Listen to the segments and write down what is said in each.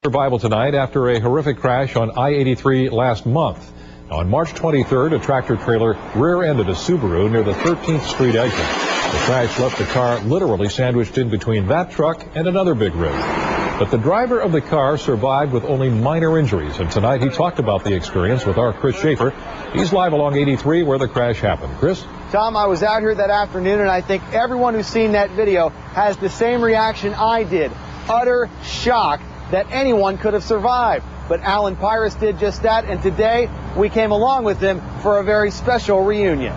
Survival tonight after a horrific crash on I-83 last month. On March 23rd, a tractor-trailer rear-ended a Subaru near the 13th Street exit. The crash left the car literally sandwiched in between that truck and another big rig. But the driver of the car survived with only minor injuries, and tonight he talked about the experience with our Chris Schaefer. He's live along 83 where the crash happened. Chris? Tom, I was out here that afternoon, and I think everyone who's seen that video has the same reaction I did. Utter shock that anyone could have survived. But Alan Pyrus did just that, and today we came along with him for a very special reunion.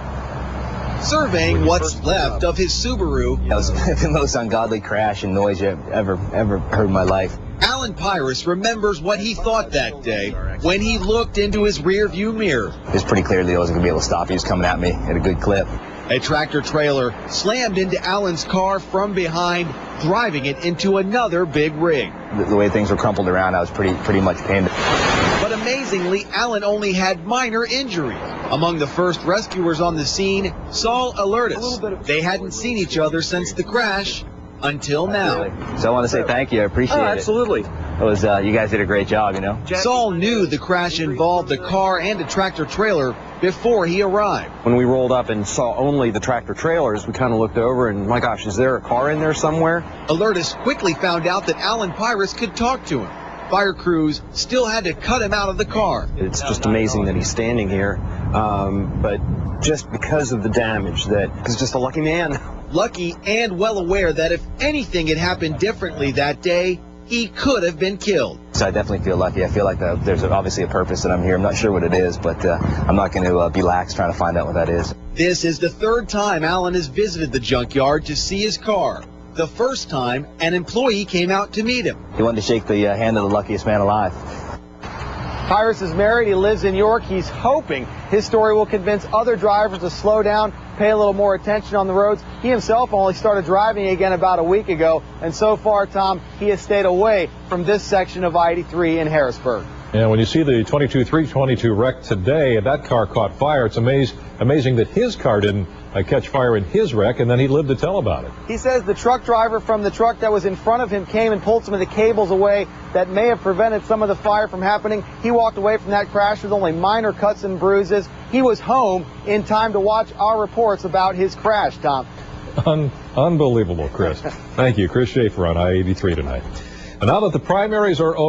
Surveying what's left of his Subaru. That was the most ungodly crash and noise I've ever heard in my life. Alan Pyrus remembers what he thought that day when he looked into his rear-view mirror. It was pretty clear that I wasn't going to be able to stop. He was coming at me at a good clip. A tractor-trailer slammed into Alan's car from behind, driving it into another big rig. The way things were crumpled around, I was pretty much pinned. But amazingly, Alan only had minor injuries. Among the first rescuers on the scene, Saul Alertis. They hadn't seen each other since the crash until now. So I want to say thank you. I appreciate it. Absolutely. It was, you guys did a great job, you know. Saul knew the crash involved a car and a tractor-trailer before he arrived. When we rolled up and saw only the tractor-trailers, we kind of looked over and, my gosh, is there a car in there somewhere? Alertis quickly found out that Alan Pyrus could talk to him. Fire crews still had to cut him out of the car. It's just amazing that he's standing here, but just because of the damage, that he's just a lucky man. Lucky and well aware that if anything had happened differently that day, he could have been killed. So I definitely feel lucky. I feel like there's obviously a purpose that I'm here. I'm not sure what it is, but I'm not going to be lax trying to find out what that is. This is the third time Alan has visited the junkyard to see his car. The first time, an employee came out to meet him. He wanted to shake the hand of the luckiest man alive. Pyrus is married. He lives in York. He's hoping his story will convince other drivers to slow down, pay a little more attention on the roads. He himself only started driving again about a week ago, and so far, Tom, he has stayed away from this section of I-83 in Harrisburg. And when you see the 322 wreck today, that car caught fire. It's amazing that his car didn't catch fire in his wreck, and then he lived to tell about it. He says the truck driver from the truck that was in front of him came and pulled some of the cables away that may have prevented some of the fire from happening. He walked away from that crash with only minor cuts and bruises. He was home in time to watch our reports about his crash, Tom. Unbelievable, Chris. Thank you. Chris Schaefer on I-83 tonight. And now that the primaries are over,